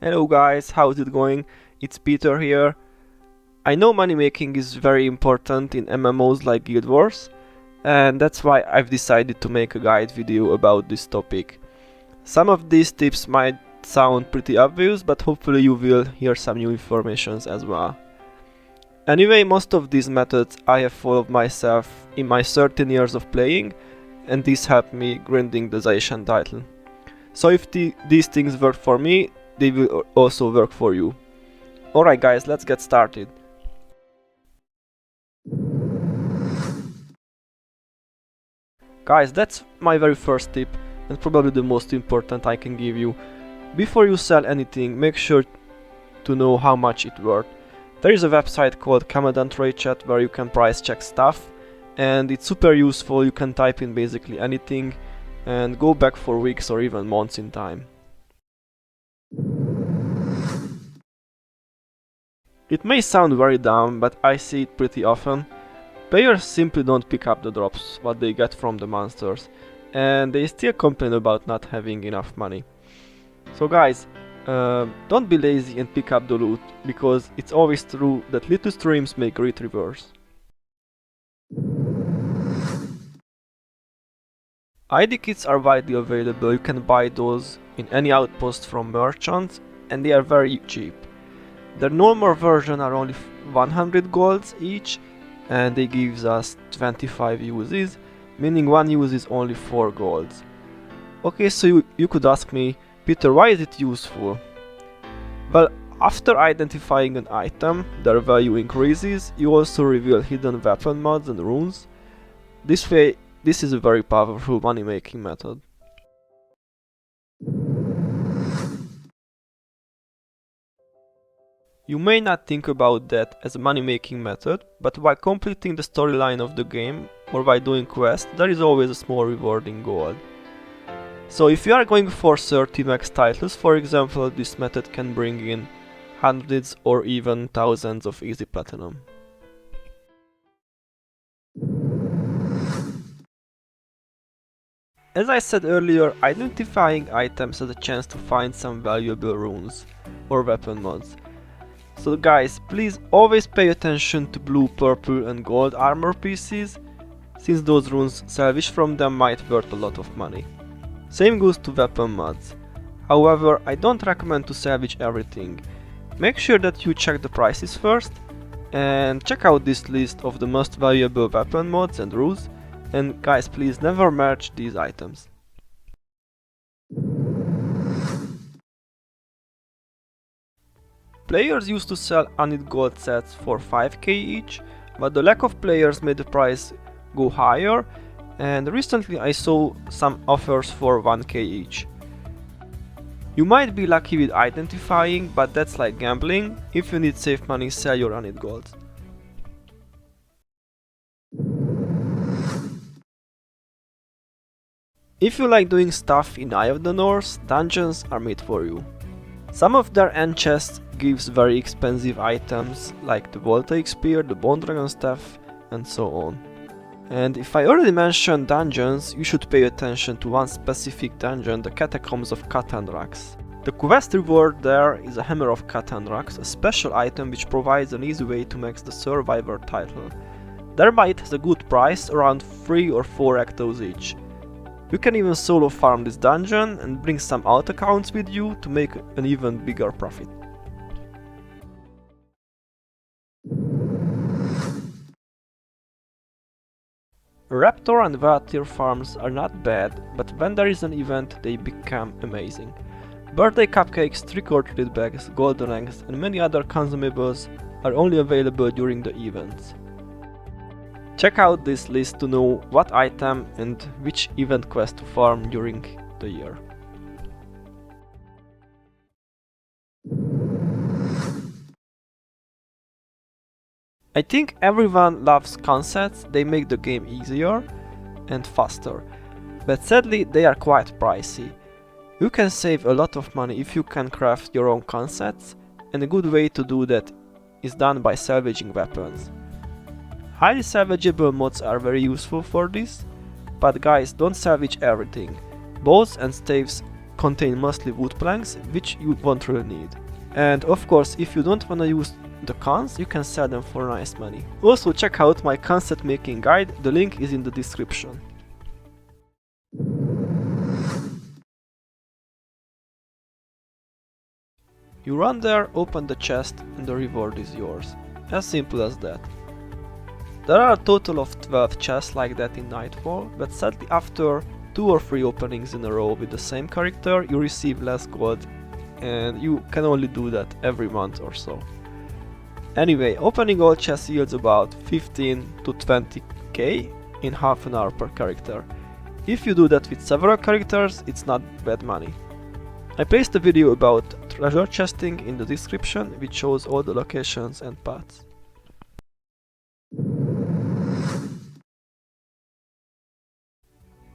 Hello guys, how's it going? It's Peter here. I know money making is very important in MMOs like Guild Wars, and that's why I've decided to make a guide video about this topic. Some of these tips might sound pretty obvious, but hopefully you will hear some new information as well. Anyway, most of these methods I have followed myself in my 13 years of playing, and this helped me grinding the Zaishan title. So if these things work for me, they will also work for you. Alright guys, let's get started. Guys, that's my very first tip and probably the most important I can give you. Before you sell anything, make sure to know how much it's worth. There is a website called Commandant Trade Chat where you can price check stuff, and it's super useful. You can type in basically anything and go back for weeks or even months in time. It may sound very dumb, but I see it pretty often. Players simply don't pick up the drops what they get from the monsters, and they still complain about not having enough money. So guys, don't be lazy and pick up the loot, because it's always true that little streams make great rivers. ID kits are widely available. You can buy those in any outpost from merchants, and they are very cheap. The normal version are only 100 golds each, and they gives us 25 uses, meaning one use is only 4 golds. Okay, so you could ask me, Peter, why is it useful? Well, after identifying an item, their value increases. You also reveal hidden weapon mods and runes. This way, this is a very powerful money making method. You may not think about that as a money-making method, but while completing the storyline of the game or by doing quests, there is always a small reward in gold. So if you are going for 30 max titles, for example, this method can bring in hundreds or even thousands of easy platinum. As I said earlier, identifying items has a chance to find some valuable runes or weapon mods. So guys, please always pay attention to blue, purple and gold armor pieces, since those runes salvaged from them might worth a lot of money. Same goes to weapon mods. However, I don't recommend to salvage everything. Make sure that you check the prices first, and check out this list of the most valuable weapon mods and rules, and guys, please never merge these items. Players used to sell unit gold sets for 5k each, but the lack of players made the price go higher, and recently I saw some offers for 1k each. You might be lucky with identifying, but that's like gambling. If you need safe money, sell your unit golds. If you like doing stuff in Eye of the North, dungeons are made for you. Some of their end chests gives very expensive items like the Voltaic Spear, the Bone Dragon Staff and so on. And if I already mentioned dungeons, you should pay attention to one specific dungeon, the Catacombs of Catan-Rax. The quest reward there is a Hammer of Catan-Rax, a special item which provides an easy way to max the Survivor title. Thereby it has a good price, around 3 or 4 Ectos each. You can even solo farm this dungeon and bring some alt accounts with you to make an even bigger profit. Raptor and Valtyr farms are not bad, but when there is an event they become amazing. Birthday cupcakes, trick-or-treat bags, golden eggs and many other consumables are only available during the events. Check out this list to know what item and which event quest to farm during the year. I think everyone loves consets. They make the game easier and faster, but sadly they are quite pricey. You can save a lot of money if you can craft your own consets, and a good way to do that is done by salvaging weapons. Highly salvageable mods are very useful for this, but guys, don't salvage everything. Bows and staves contain mostly wood planks, which you won't really need. And of course, if you don't wanna use the cons, you can sell them for nice money. Also check out my concept making guide, the link is in the description. You run there, open the chest, and the reward is yours. As simple as that. There are a total of 12 chests like that in Nightfall, but sadly after 2 or 3 openings in a row with the same character, you receive less gold, and you can only do that every month or so. Anyway, opening all chests yields about 15 to 20k in half an hour per character. If you do that with several characters, it's not bad money. I placed a video about treasure chesting in the description, which shows all the locations and paths.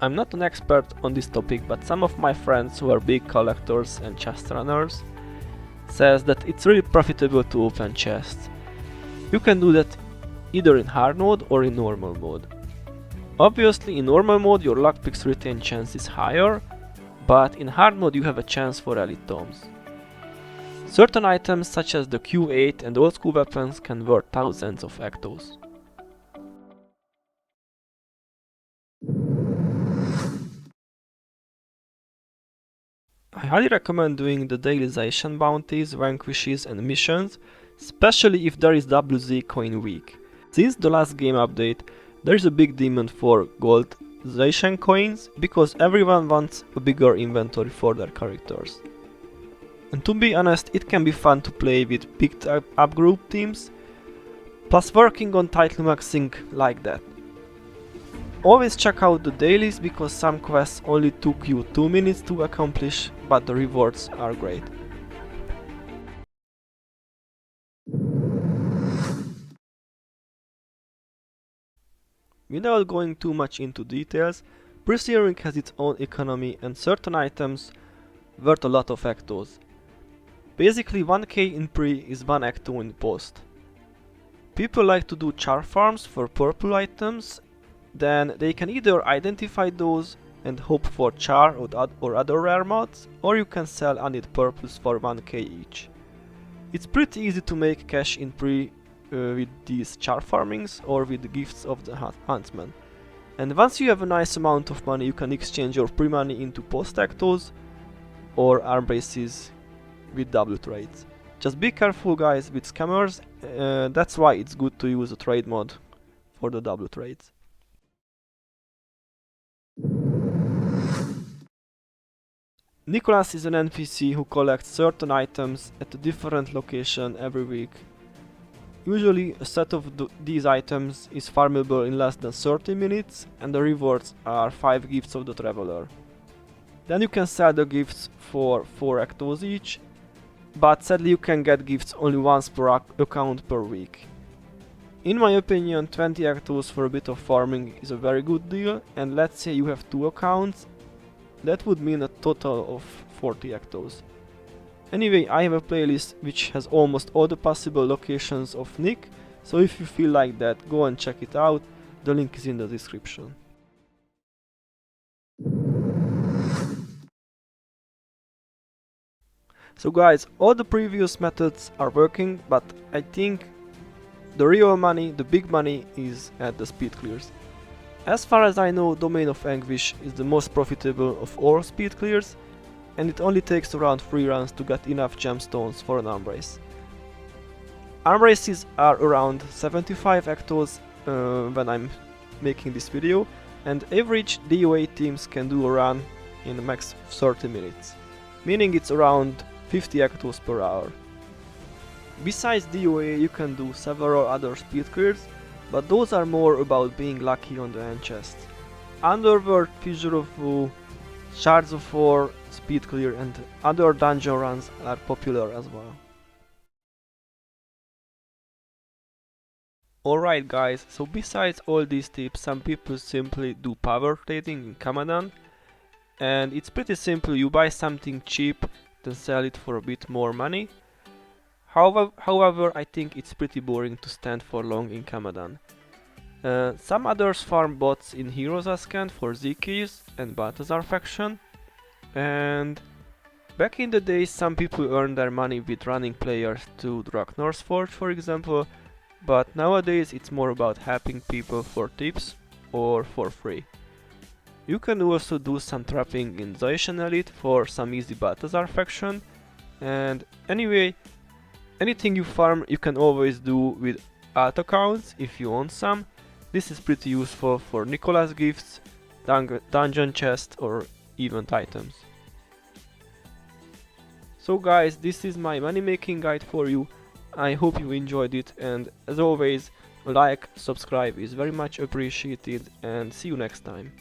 I'm not an expert on this topic, but some of my friends who are big collectors and chest runners says that it's really profitable to open chests. You can do that either in hard mode or in normal mode. Obviously in normal mode your lockpicks retain chance is higher, but in hard mode you have a chance for elite tomes. Certain items such as the Q8 and old school weapons can worth thousands of ectos. I highly recommend doing the dailization bounties, vanquishes and missions, especially if there is WZ coin week. Since the last game update, there is a big demand for goldization coins, because everyone wants a bigger inventory for their characters. And to be honest, it can be fun to play with picked up group teams, plus working on title maxing like that. Always check out the dailies, because some quests only took you 2 minutes to accomplish, but the rewards are great. Without going too much into details, pre-searing has its own economy and certain items worth a lot of ectos. Basically 1k in pre is 1 ecto in post. People like to do char farms for purple items, then they can either identify those and hope for char or other rare mods, or you can sell unit purples for 1k each. It's pretty easy to make cash in pre with these char farmings or with the gifts of the huntsman. And once you have a nice amount of money, you can exchange your pre money into post ectos or arm braces with W trades. Just be careful guys with scammers, that's why it's good to use a trade mod for the W trades. Nicholas is an NPC who collects certain items at a different location every week. Usually a set of these items is farmable in less than 30 minutes, and the rewards are 5 gifts of the traveler. Then you can sell the gifts for 4 ectos each, but sadly you can get gifts only once per account per week. In my opinion, 20 ectos for a bit of farming is a very good deal, and let's say you have 2 accounts, that would mean a total of 40 ectos. Anyway, I have a playlist which has almost all the possible locations of Nick, so if you feel like that, go and check it out, the link is in the description. So guys, all the previous methods are working, but I think the real money, the big money, is at the speed clears. As far as I know, Domain of Anguish is the most profitable of all speed clears, and it only takes around 3 runs to get enough gemstones for an arm brace. Arm braces are around 75 ectos when I'm making this video, and average DOA teams can do a run in max 30 minutes, meaning it's around 50 ectos per hour. Besides DOA, you can do several other speed clears, but those are more about being lucky on the end chest. Underworld, Fissure of Woe, Shards of War, speed clear and other dungeon runs are popular as well. Alright guys, so besides all these tips, some people simply do power trading in Kamadan, and it's pretty simple. You buy something cheap, then sell it for a bit more money. However, I think it's pretty boring to stand for long in Kamadan. Some others farm bots in Heroes Ascent for Z keys and Balthazar faction, and Back in the day, some people earned their money with running players to Drak Northforge, for example, but nowadays it's more about helping people for tips or for free. You can also do some trapping in Zacian Elite for some easy Balthazar faction, and anyway, anything you farm you can always do with alt accounts if you own some. This is pretty useful for Nicholas gifts, dungeon chests or event items. So guys, this is my money making guide for you. I hope you enjoyed it, and as always, a like, subscribe is very much appreciated, and see you next time.